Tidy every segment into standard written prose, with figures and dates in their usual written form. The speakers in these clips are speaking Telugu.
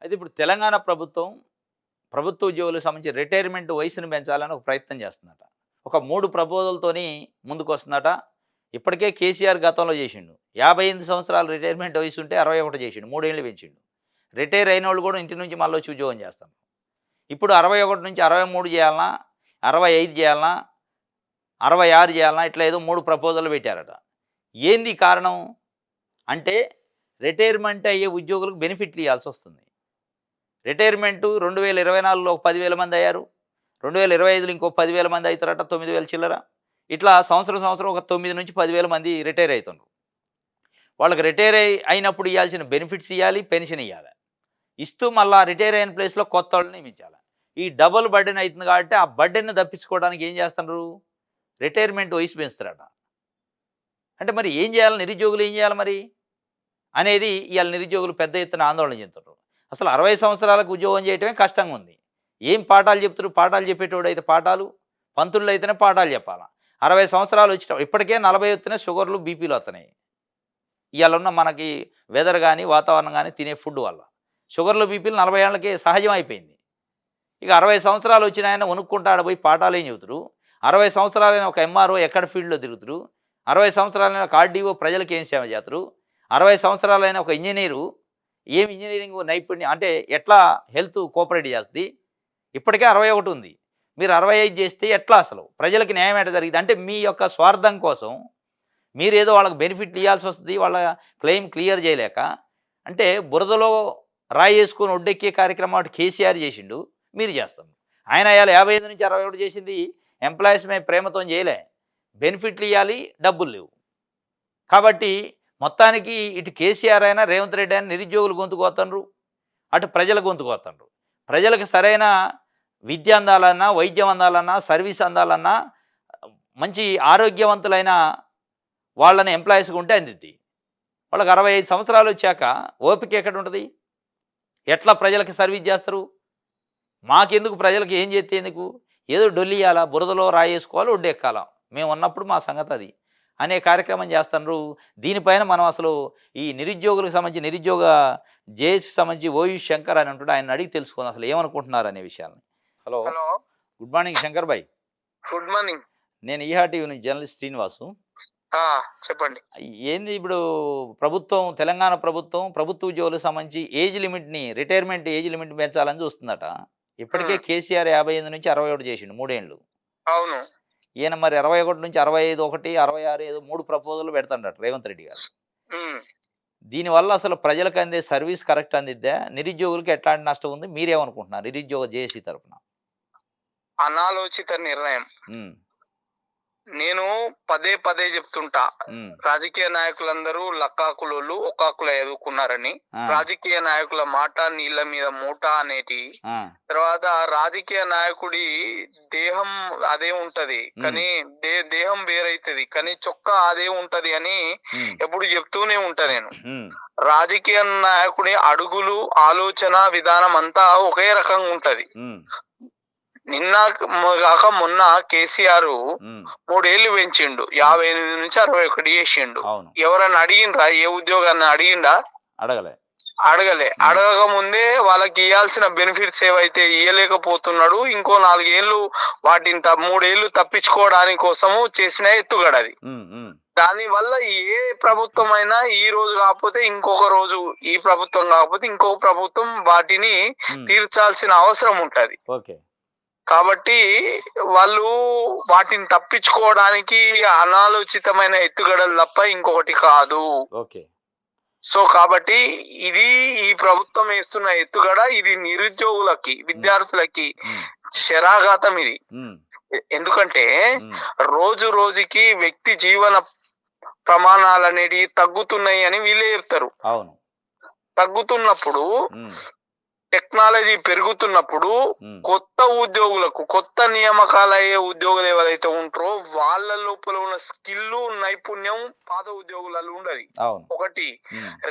అయితే ఇప్పుడు తెలంగాణ ప్రభుత్వం, ప్రభుత్వ ఉద్యోగులకు సంబంధించి రిటైర్మెంట్ వయసును పెంచాలని ఒక ప్రయత్నం చేస్తుందట. ఒక 3 ప్రపోజల్‌తోని ముందుకొస్తుందట. ఇప్పటికే కేసీఆర్ గతంలో చేసిండు. 58 సంవత్సరాలు రిటైర్మెంట్ వయసు ఉంటే 61 చేసిండు. 3 ఏళ్ళు పెంచిండు. రిటైర్ అయినోళ్ళు కూడా ఇంటి నుంచి మళ్ళొచ్చి ఉద్యోగం చేస్తారు. ఇప్పుడు 61 నుంచి 63 చేయాలనా? 65 చేయాలనా? 66 చేయాలనా? ఇట్లా ఏదో 3 ప్రపోజల్‌లు పెట్టారట. ఏంది కారణం? అంటే రిటైర్మెంట్ అయ్యే ఉద్యోగులకు బెనిఫిట్లు ఇయ్యాల్సొస్తుంది. రిటైర్మెంటు 2024లో ఒక 10,000 మంది అయ్యారు. 2025లో ఇంకో 10,000 మంది అయితారట. 9,000 చిల్లర. ఇట్లా సంవత్సరం ఒక 9-10,000 మంది రిటైర్ అయితుండ్రు. వాళ్ళకి రిటైర్ అయినప్పుడు ఇయ్యాల్సిన బెనిఫిట్స్ ఇయ్యాలి, పెన్షన్ ఇయ్యాలి. ఇస్తూ మళ్ళా రిటైర్ అయిన ప్లేస్‌లో కొత్తోళ్ళని నియమించాలి. ఈ డబుల్ బర్డెన్ అయితుంది కాబట్టి ఆ బర్డెన్‌ని తప్పించుకోవడానికి ఏం చేస్తున్నారు? రిటైర్మెంట్ వయసు పెంచుతారట. అంటే మరి ఏం చేయాలి? నిరుద్యోగులు ఏం చేయాలి మరి? అనేది ఇవాళ నిరుద్యోగులు పెద్ద ఎత్తున ఆందోళన చెందుతున్నారు. అసలు 60 సంవత్సరాలకు ఉద్యోగం చేయటమే కష్టంగా ఉంది. ఏం పాఠాలు చెప్తున్నారు? పాఠాలు చెప్పేటోడైతే పాఠాలు, పంతుల్లో అయితేనే పాఠాలు చెప్పాలా. 60 సంవత్సరాలు వచ్చిన ఇప్పటికే 40 వస్తేనే షుగర్లు, బీపీలు వస్తున్నాయి. ఇవాళ ఉన్న మనకి వెదర్ కానీ, వాతావరణం కానీ, తినే ఫుడ్ వల్ల. షుగర్లు, బీపీలు 40 ఏళ్ళకే సహజం అయిపోయింది. ఇక 60 సంవత్సరాలు వచ్చిన ఆయన వణుక్కుంటా ఆడ పోయి పాఠాలు ఏం చెబుతారు? 60 సంవత్సరాలైన ఒక ఎంఆర్ఓ ఎక్కడ ఫీల్డ్‌లో తిరుగుతురు? 60 సంవత్సరాలైన ఒక ఆర్డీఓ ప్రజలకు ఏం సేవ చేస్తారు? 60 సంవత్సరాలైన ఒక ఇంజినీరు ఏం ఇంజినీరింగ్ నైపుణ్యం అంటే ఎట్లా హెల్త్ కోఆపరేట్ చేస్తది? ఇప్పటికే 61 ఉంది. మీరు 65 చేస్తే ఎట్లా అసలు? ప్రజలకు న్యాయం ఎట్ట జరిగిద్ది? అంటే మీ యొక్క స్వార్థం కోసం మీరేదో వాళ్ళకి బెనిఫిట్లు ఇయ్యాల్సొస్తది. వాళ్ళ క్లెయిమ్ క్లియర్ చేయలేక. అంటే బురదలో రాయేసుకొని ఒడ్డెక్కే కార్యక్రమం అటు కేసీఆర్ చేసిండు. మీరు చేస్తున్నారు. ఆయన ఇయాల 55 నుంచి 61 చేసింది ఎంప్లాయీస్ మీద ప్రేమతోని చేయలే. బెనిఫిట్లు ఇయ్యాలి, డబ్బులు లేవు. కాబట్టి మొత్తానికి ఇటు కేసీఆర్ అయినా, రేవంత్ రెడ్డి అయినా నిరుద్యోగులు గొంతు కోతండ్రు. అటు ప్రజల గొంతు కోతండ్రు. ప్రజలకు సరైన విద్య అందాలన్నా, వైద్యం అందాలన్నా, సర్వీస్ అందాలన్నా, మంచి ఆరోగ్యవంతులైన వాళ్ళని ఎంప్లాయీస్‌గా ఉంటే అందిద్ది. వాళ్ళకి 65 సంవత్సరాలు వచ్చాక ఓపిక ఎక్కడుంటది? ఎట్లా ప్రజలకి సర్వీస్ చేస్తారు? మాకెందుకు ప్రజలకు ఏం చేస్తే ఎందుకు? ఏదో డొల్లియాలా, బురదలో రాయేసుకోవాలి, ఒడ్డెక్కాలా. మేమున్నప్పుడు మా సంగతది అనే కార్యక్రమం చేస్తున్నారు. దీనిపైన మనం అసలు ఈ నిరుద్యోగులకు సంబంధించి నిరుద్యోగ జేఏసీకి సంబంధించి ఓయూ శంకర్ అని ఉంటాడు. ఆయన్ని అడిగి తెలుసుకుందాం అసలు ఏమనుకుంటున్నారు అనే విషయాన్ని. Hello. Hello. Good morning Shankar bhai. Good morning. నేను ఈహా టీవీ నుంచి జర్నలిస్ట్ శ్రీనివాసు. చెప్పండి. ఏంది ఇప్పుడు ప్రభుత్వం, తెలంగాణ ప్రభుత్వం ప్రభుత్వ ఉద్యోగులకు సంబంధించి ఏజ్ లిమిట్‌ని రిటైర్మెంట్ ఏజ్ లిమిట్ పెంచాలని చూస్తుందట. ఇప్పటికే కేసీఆర్ 58 నుంచి 61 చేసిండు 3 ఏళ్ళు. అవును. ఈయన మరి 61 నుంచి 65, 1, 66 ఏదో 3 ప్రపోజల్‌లు పెడతాండట రేవంత్ రెడ్డి గారు. హ్మ్. దీనివల్ల అసలు ప్రజలకు అందే సర్వీస్ కరెక్ట్ అందిద్దా? నిరుద్యోగులకు ఎట్లాంటి నష్టం ఉంది? మీరేమనుకుంటున్నారు? నిరుద్యోగ జేఏసీ తరపున. అనాలోచిత నిర్ణయం. హ్మ్. నేను పదే పదే చెప్తుంటా. హ్మ్. రాజకీయ నాయకులందరూ లక్కాకులోళ్ళు, ఒక్కాకుల ఎదుగుకున్నారని. ఆ! రాజకీయ నాయకుల మాట నీళ్ళ మీద మూట అనేటి. ఆ! తర్వాత రాజకీయ నాయకుడి దేహం అదే ఉంటది. కానీ దేహం వేరైతది. కానీ చొక్కా అదే ఉంటది అని హ్మ్. ఎప్పుడు చెప్తూనే ఉంటా నేను. హ్మ్. రాజకీయ నాయకుడి అడుగులు, ఆలోచన విధానం అంతా ఒకే రకంగా ఉంటది. హ్మ్. నిన్న కాక మొన్న కేసీఆర్ హ్మ్. 3 ఏళ్ళు పెంచిండు. 58 నుంచి 61 చేసిండు. అవును. ఎవరన్నా అడిగిండ్రా? ఏ ఉద్యోగాన్ని అడిగిండా? అడగలే. అడగలే. అడగక ముందే వాళ్ళకి ఇయ్యాల్సిన బెనిఫిట్స్ ఏవైతే ఇయ్యలేకపోతున్నాడు. ఇంకో 4 ఏళ్ళు వాటిని 3 ఏళ్ళు తప్పించుకోవడానికి కోసము చేసిన ఎత్తుగడది. హ్మ్. హ్మ్. దాని వల్ల ఏ ప్రభుత్వం అయినా ఈ రోజు కాకపోతే ఇంకొక రోజు, ఈ ప్రభుత్వం కాకపోతే ఇంకొక ప్రభుత్వం వాటిని తీర్చాల్సిన అవసరం ఉంటది. ఓకే. కాబట్టి వాళ్ళు వాటిని తప్పించుకోవడానికి అనాలోచితమైన ఎత్తుగడలు తప్ప ఇంకొకటి కాదు. ఓకే. సో కాబట్టి ఇది ఈ ప్రభుత్వం వేస్తున్న ఎత్తుగడ ఇది నిరుద్యోగులకి, విద్యార్థులకి శరాఘాతం ఇది. ఎందుకంటే రోజు రోజుకి వ్యక్తి జీవన ప్రమాణాలు అనేటివి తగ్గుతున్నాయి అని వీళ్ళే చెప్తారు. అవును. తగ్గుతున్నప్పుడు టెక్నాలజీ పెరుగుతున్నప్పుడు కొత్త ఉద్యోగులకు, కొత్త నియామకాలయ్యే ఉద్యోగులు ఎవరైతే ఉంటారో వాళ్ళ లోపల ఉన్న స్కిల్, నైపుణ్యం పాత ఉద్యోగులలో ఉండదు. ఒకటి.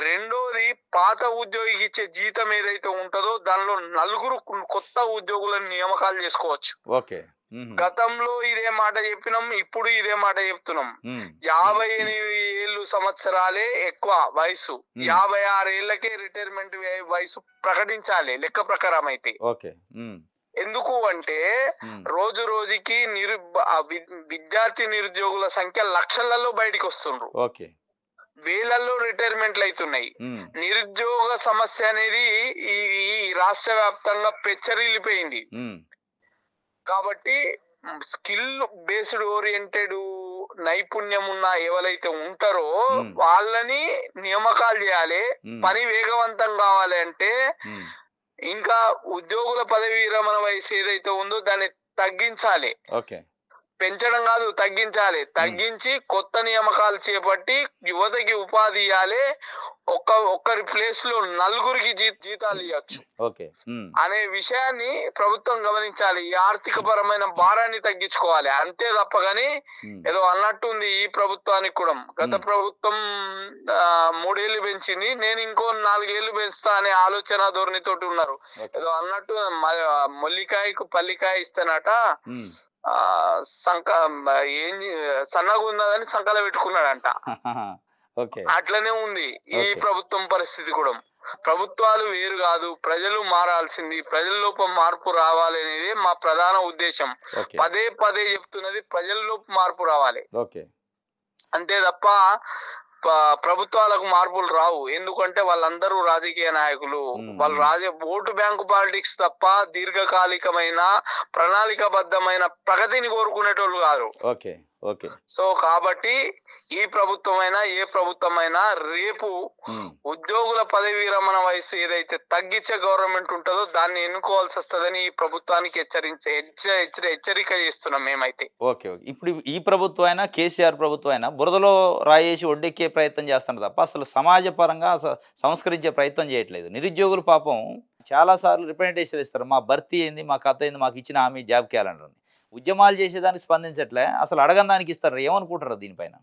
రెండోది, పాత ఉద్యోగికి ఇచ్చే జీతం ఏదైతే ఉంటుందో దానిలో 4 కొత్త ఉద్యోగులను నియామకాలు చేసుకోవచ్చు. ఓకే. గతంలో ఇదే మాట చెప్పినాం, ఇప్పుడు ఇదే మాట చెప్తున్నాం. 58 57 సంవత్సరాలే ఎక్కువ వయసు. 56 ఏళ్లకే రిటైర్మెంట్ వయసు ప్రకటించాలి లెక్క ప్రకారం అయితే. ఓకే. ఎందుకు అంటే రోజు రోజుకి విద్యార్థి నిరుద్యోగుల సంఖ్య లక్షలలో బయటికి వస్తుండ్రు. ఓకే. వేలల్లో రిటైర్మెంట్లు అవుతున్నాయి. నిరుద్యోగ సమస్య అనేది ఈ రాష్ట్ర వ్యాప్తంగా పెచ్చరిల్లిపోయింది. కాబట్టి స్కిల్ బేస్డ్ ఓరియంటెడ్ నైపుణ్యం ఉన్న ఎవరైతే ఉంటారో వాళ్ళని నియామకాలు చేయాలి. పని వేగవంతం కావాలి అంటే ఇంకా ఉద్యోగుల పదవి విరమణ వయసు ఏదైతే ఉందో దాన్ని తగ్గించాలి. పెంచడం కాదు, తగ్గించాలి. తగ్గించి కొత్త నియామకాలు చేపట్టి యువతకి ఉపాధి ఇవ్వాలి. ఒక్కరి ప్లేస్ లో నలుగురికి జీతాలు ఇవ్వచ్చు అనే విషయాన్ని ప్రభుత్వం గమనించాలి. ఈ ఆర్థిక పరమైన భారాన్ని తగ్గించుకోవాలి. అంతే తప్ప గాని ఏదో అన్నట్టుంది ఈ ప్రభుత్వానికి కూడా. గత ప్రభుత్వం 3 ఏళ్లు పెంచింది, నేను ఇంకో 4 ఏళ్లు పెంచుతా అనే ఆలోచన ధోరణితోటి ఉన్నారు. ఏదో అన్నట్టు మొల్లికాయకు పల్లికాయ ఇస్తానట, సన్నగా ఉన్నదని సంకల పెట్టుకున్నాడంట. అట్లనే ఉంది ఈ ప్రభుత్వం పరిస్థితి కూడా. ప్రభుత్వాలు వేరు కాదు, ప్రజలు మారాల్సింది. ప్రజల లోపం మార్పు రావాలి అనేది మా ప్రధాన ఉద్దేశం. పదే పదే చెప్తున్నది, ప్రజల్లోపు మార్పు రావాలి. అంతే తప్ప ప్రభుత్వాలకు మార్పులు రావు. ఎందుకంటే వాళ్ళందరూ రాజకీయ నాయకులు. వాళ్ళు ఓటు బ్యాంకు పాలిటిక్స్ తప్ప దీర్ఘకాలికమైన ప్రణాళికాబద్ధమైన ప్రగతిని కోరుకునేటోళ్ళు కాదు. సో కాబట్టి ఈ ప్రభుత్వమైనా ఏ ప్రభుత్వమైనా రేపు ఉద్యోగుల పదవి విరమణ వయసు ఏదైతే తగ్గించే గవర్నమెంట్ ఉంటుందో దాన్ని ఎన్నుకోవాల్సి వస్తుందని ఈ ప్రభుత్వానికి హెచ్చరిక చేస్తున్నాం మేమైతే. ఇప్పుడు ఈ ప్రభుత్వం అయినా కేసీఆర్ ప్రభుత్వం అయినా బురదలో రాయేసి ఒడ్డెక్కే ప్రయత్నం చేస్తున్నారు తప్ప అసలు సమాజ పరంగా సంస్కరించే ప్రయత్నం చేయట్లేదు. నిరుద్యోగులు పాపం చాలా సార్లు రిప్రజెంటేషన్ ఇస్తారు, మా భర్తీ ఏంది, మా కథ ఏంది, మాకు ఇచ్చిన హామీ జాబ్ క్యాలెండర్. ఉద్యమాలు చేసేదానికి స్పందించట్లే, అసలు అడగని దానికి ఇస్తారు. ఏమనుకుంటారు దీనిపైన?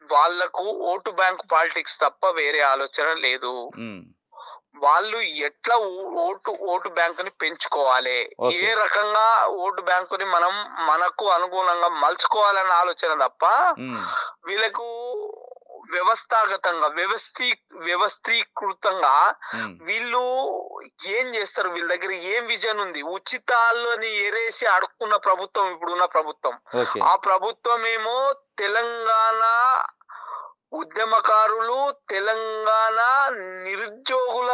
వాళ్లకు ఓటు బ్యాంక్ పాలిటిక్స్ తప్ప వేరే ఆలోచన లేదు. వాళ్ళు ఎట్లా ఓటు బ్యాంకుని పెంచుకోవాలి, ఏ రకంగా ఓటు బ్యాంకుని మనం మనకు అనుగుణంగా మలుచుకోవాలన్న ఆలోచన తప్ప వీళ్ళకు వ్యవస్థాగతంగా వ్యవస్థీకృతంగా వీళ్ళు ఏం చేస్తారు, వీళ్ళ దగ్గర ఏం విజన్ ఉంది. ఉచితాలని ఎరేసి అడుక్కున్న ప్రభుత్వం ఇప్పుడున్న ప్రభుత్వం. ఆ ప్రభుత్వం ఏమో తెలంగాణ ఉద్యమకారులు, తెలంగాణ నిరుద్యోగుల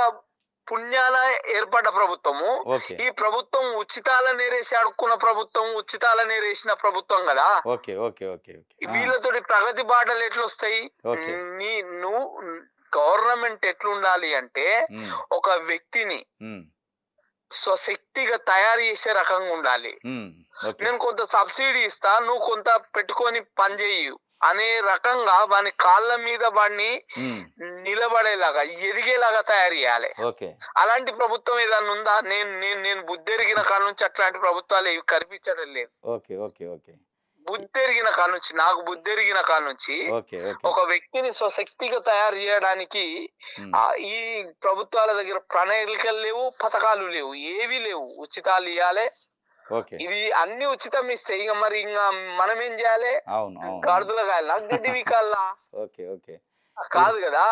పుణ్యాన ఏర్పడ్డ ప్రభుత్వము. ఈ ప్రభుత్వం ఉచితాలను ఏరేసి అడుక్కున్న ప్రభుత్వం, ఉచితాలను ఏరేసిన ప్రభుత్వం కదా. వీళ్ళతోటి ప్రగతి బాటలు ఎట్లొస్తాయి? నువ్వు గవర్నమెంట్ ఎట్లుండాలి అంటే ఒక వ్యక్తిని స్వశక్తిగా తయారు చేసే రకంగా ఉండాలి. నేను కొంత సబ్సిడీ ఇస్తా, నువ్వు కొంత పెట్టుకొని పని చేయు అనే రకంగా వాని కాళ్ళ మీద వాడిని నిలబడేలాగా ఎదిగేలాగా తయారు చేయాలి. అలాంటి ప్రభుత్వం ఏదన్నా ఉందా? నేను బుద్ధెరిగిన కాడ నుంచి అట్లాంటి ప్రభుత్వాలు ఏవి కనిపించడం లేదు. బుద్ధెరిగిన కాడ నుంచి, నాకు బుద్ధెరిగిన కాడ నుంచి ఒక వ్యక్తిని స్వశక్తిగా తయారు చేయడానికి ఈ ప్రభుత్వాల దగ్గర ప్రణాళికలు లేవు, పథకాలు లేవు, ఏవి లేవు. ఉచితాలు ఇవ్వాలి, ఇది అన్ని ఉచితం ఇస్తే ఇక మరి ఇంకా మనం ఏం చేయాలి? గాడిదలు కాయాలా, గడ్డి వీకాలా? కాదు కదా.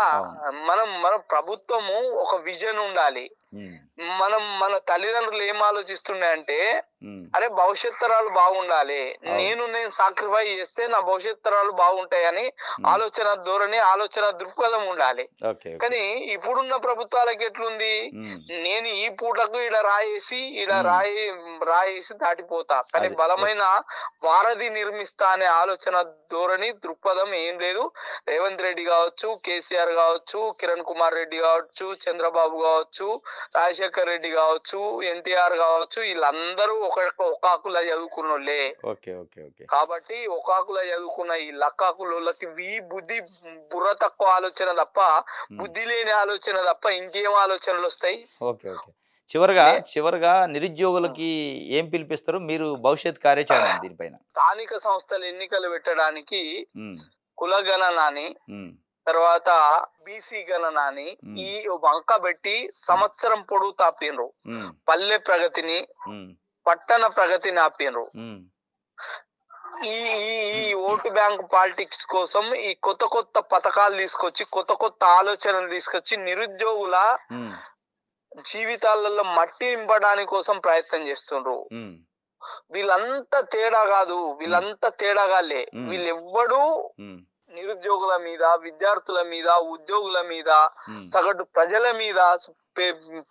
మన ప్రభుత్వము ఒక విజన్ ఉండాలి. మన తల్లిదండ్రులు ఏం ఆలోచిస్తున్నాయంటే, అరే భవిష్యత్ తరాలు బాగుండాలి, నేను సాక్రిఫై చేస్తే నా భవిష్యత్ తరాలు బాగుంటాయని ఆలోచన ధోరణి, ఆలోచన దృక్పథం ఉండాలి. కానీ ఇప్పుడున్న ప్రభుత్వాలకి ఎట్లుంది, నేను ఈ పూటకు ఇలా రాయేసి దాటిపోతా, కానీ బలమైన వారధి నిర్మిస్తా అనే ఆలోచన ధోరణి దృక్పథం ఏం లేదు. రేవంత్ రెడ్డి కావచ్చు, కేసీఆర్ కావచ్చు, కిరణ్ కుమార్ రెడ్డి కావచ్చు, చంద్రబాబు కావచ్చు, రాజశేఖర్ రెడ్డి కావచ్చు, ఎన్టీఆర్ కావచ్చు, వీళ్ళందరూ ఒకాకుల చదువుకున్న వాళ్ళే. కాబట్టి ఒకాకుల చదువుకున్న ఈ లక్కాకులకి బుద్ధి బుర్ర తక్కువ ఆలోచన తప్ప, బుద్ధి లేని ఆలోచన తప్ప ఇంకేం ఆలోచనలు వస్తాయి? చివరగా నిరుద్యోగులకి ఏం పిలిపిస్తారు మీరు భవిష్యత్ కార్యాచరణ దీనిపైన? స్థానిక సంస్థల ఎన్నికలు పెట్టడానికి కులగణనాని, తర్వాత బీసీ గణనాని ఈ వంక పెట్టి సంవత్సరం పొడుగు తాపినరు. పల్లె ప్రగతిని, పట్టణ ప్రగతిని ఆపినరు. ఈ ఈ ఈ ఓటు బ్యాంక్ పాలిటిక్స్ కోసం ఈ కొత్త కొత్త పథకాలు తీసుకొచ్చి కొత్త కొత్త ఆలోచనలు తీసుకొచ్చి నిరుద్యోగుల ఉమ్, జీవితాలలో మట్టి నింపడానికి కోసం ప్రయత్నం చేస్తుండ్రు. ఉమ్, వీళ్ళంతా తేడా కాదు, వీళ్ళంతా తేడాగాలే. వీళ్ళెవ్వడు ఉమ్, నిరుద్యోగుల మీద, విద్యార్థుల మీద, ఉద్యోగుల మీద, ఉమ్, సగటు ప్రజల మీద,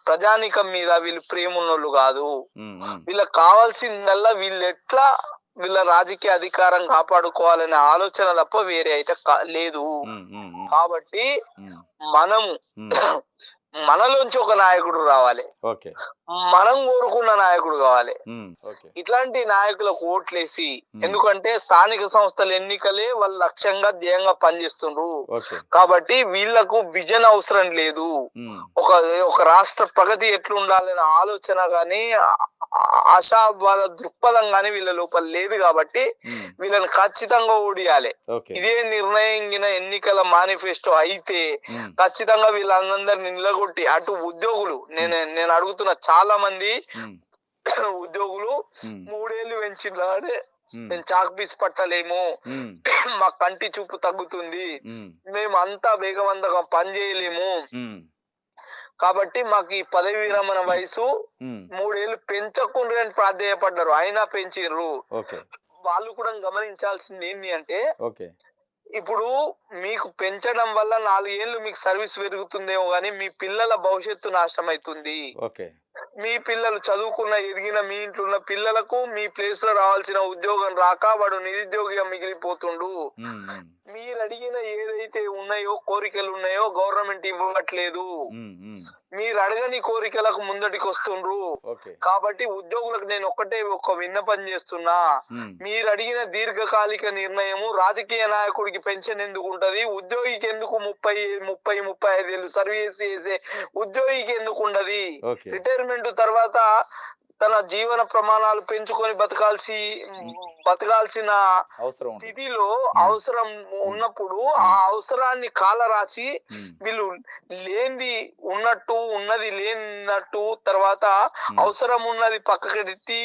ప్రజానికం మీద వీళ్ళు ప్రేమ ఉన్నోళ్ళు కాదు. ఉమ్, ఉమ్, వీళ్ళకి కావాల్సిందల్లా వీళ్ళు ఎట్లా వీళ్ళ రాజకీయ అధికారం కాపాడుకోవాలనే ఆలోచన తప్ప వేరే అయితే లేదు. ఉమ్, ఉమ్, ఉమ్, కాబట్టి ఉమ్, మనము ఉమ్, మనలోంచి ఒక నాయకుడు రావాలి, ఓకే. మనం కోరుకున్న నాయకుడు కావాలి. ఉమ్, ఓకే. ఇట్లాంటి నాయకులకు ఓట్లేసి, ఉమ్, ఎందుకంటే స్థానిక సంస్థల ఎన్నికలే వాళ్ళు లక్ష్యంగా ధ్యేయంగా పనిచేస్తుండ్రు. ఓకే. కాబట్టి వీళ్లకు విజన్ అవసరం లేదు. ఉమ్, ఒక ఒక రాష్ట్ర ప్రగతి ఎట్లుండాలనే ఆలోచన గాని ఆశావాద దృక్పథం గాని వీళ్ళ లోపల లేదు. కాబట్టి ఉమ్, వీళ్ళని ఖచ్చితంగా ఓడియాలి. ఓకే. ఇదే నిర్ణయించిన ఎన్నికల మేనిఫెస్టో అయితే ఉమ్, ఖచ్చితంగా వీళ్ళందరినీ నిలగొట్టి, అటు ఉద్యోగులు, నేను అడుగుతున్న చాలా మంది ఉమ్, ఉద్యోగులు ఉమ్, 3 ఏళ్ళు పెంచినాడే ఉమ్, మేము చాక్ పీస్ పట్టలేము, ఉమ్, మా కంటి చూపు తగ్గుతుంది, ఉమ్, మేము అంతా వేగవంతంగా పని చేయలేము, ఉమ్, కాబట్టి మాకు ఈ పదవి విరమణ వయసు ఉమ్, 3 ఏళ్ళు పెంచకుండా అని ప్రాధేయపడ్డారు. అయినా పెంచిర్రు. ఓకే. వాళ్ళు కూడా గమనించాల్సింది ఏంటి అంటే, ఓకే. ఇప్పుడు మీకు పెంచడం వల్ల 4 ఏళ్ళు మీకు సర్వీస్ పెరుగుతుందేమో కానీ మీ పిల్లల భవిష్యత్తు నాశనం అవుతుంది. ఓకే. మీ పిల్లలు చదువుకున్న ఎదిగిన మీ ఇంట్లో ఉన్న పిల్లలకు మీ ప్లేస్ లో రావాల్సిన ఉద్యోగం రాక వాడు నిరుద్యోగిగా మిగిలిపోతుండు. ఉమ్, ఉమ్, మీరు అడిగిన ఏదైతే ఉన్నాయో కోరికలు ఉన్నాయో గవర్నమెంట్ ఇవ్వట్లేదు. ఉమ్, ఉమ్, మీరు అడగని కోరికలకు ముందటికి వస్తుండ్రు. ఓకే. కాబట్టి ఉద్యోగులకు నేను ఒక విన్నపం చేస్తున్నా. ఉమ్, మీరు అడిగిన దీర్ఘకాలిక నిర్ణయము రాజకీయ నాయకుడికి పెన్షన్ ఎందుకు ఉంటది, ఉద్యోగికి ఎందుకు 35 ఏళ్ళు సర్వీస్ చేసే ఉద్యోగికి ఎందుకు ఉండదు? ఓకే. రిటైర్మెంట్ తర్వాత తన జీవన ప్రమాణాలు పెంచుకొని బతకాల్సిన అవసరం ఉంటుంది. స్థితిలో అవసరం ఉన్నప్పుడు ఆ అవసరాన్ని కాలరాసి ఉమ్, వీళ్ళు లేనిది ఉన్నట్టు, ఉన్నది లేనట్టు, తర్వాత అవసరం ఉన్నది పక్కకెట్టి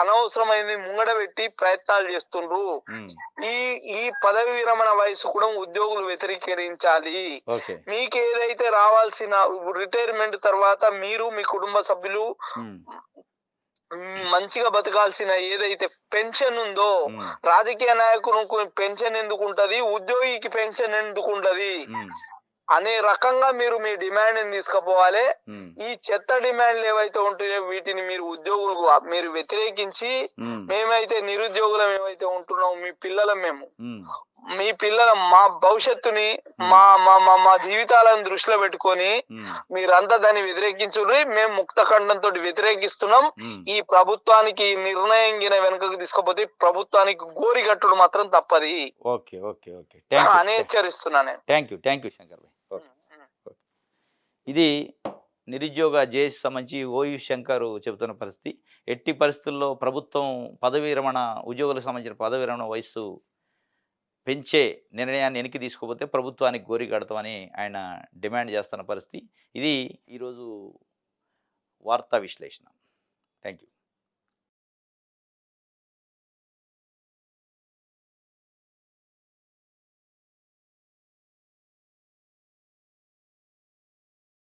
అనవసరమైనది ముంగడ పెట్టి ప్రయత్నాలు చేస్తుండ్రు. ఉమ్, ఈ ఈ పదవి విరమణ వయసు కూడా ఉద్యోగులు వ్యతిరేకించాలి. ఓకే. మీకు ఏదైతే రావాల్సిన రిటైర్మెంట్ తర్వాత మీరు మీ కుటుంబ సభ్యులు ఉమ్, మంచిగా బతకాల్సిన ఏదైతే పెన్షన్ ఉందో, ఉమ్, రాజకీయ నాయకులకు పెన్షన్ ఎందుకు ఉంటది, ఉద్యోగికి పెన్షన్ ఎందుకు ఉంటది ఉమ్, అనే రకంగా మీరు మీ డిమాండ్ తీసుకుపోవాలి. ఉమ్, ఈ చెత్త డిమాండ్లు ఏవైతే ఉంటాయో వీటిని మీరు ఉద్యోగులు మీరు వ్యతిరేకించి, ఉమ్, మేమైతే నిరుద్యోగులం ఏవైతే ఉంటున్నామో మీ పిల్లలం, మేము ఉమ్, మీ పిల్లల మా భవిష్యత్తుని మా మా మా మా జీవితాలను దృష్టిలో పెట్టుకొని ఉమ్, మీరంతా దాన్ని వ్యతిరేకించుర్రి. మేము ముక్త ఖండంతో వ్యతిరేకిస్తున్నాం. ఉమ్, ఈ ప్రభుత్వానికి నిర్ణయం వెనుకకు తీసుకుపోతే ప్రభుత్వానికి గోరి కట్టుడు మాత్రం తప్పది ఓకే. ఓకే. ఓకే. థ్యాంక్ అని యూ. హెచ్చరిస్తున్నా నేను. Thank you Shankar Bhai. Okay. Okay. ఇది నిరుద్యోగ జేఏసీ సంబంధించి ఓయు శంకర్ చెబుతున్న పరిస్థితి. ఎట్టి పరిస్థితుల్లో ప్రభుత్వం పదవి విరమణ ఉద్యోగులకు సంబంధించిన పదవి విరమణ వయస్సు పెంచే నిర్ణయాన్ని వెనక్కి తీసుకుపోతే ప్రభుత్వానికి గోరి కడతామని ఆయన డిమాండ్ చేస్తున్న పరిస్థితి. ఇది ఈరోజు వార్తా విశ్లేషణ. Thank you.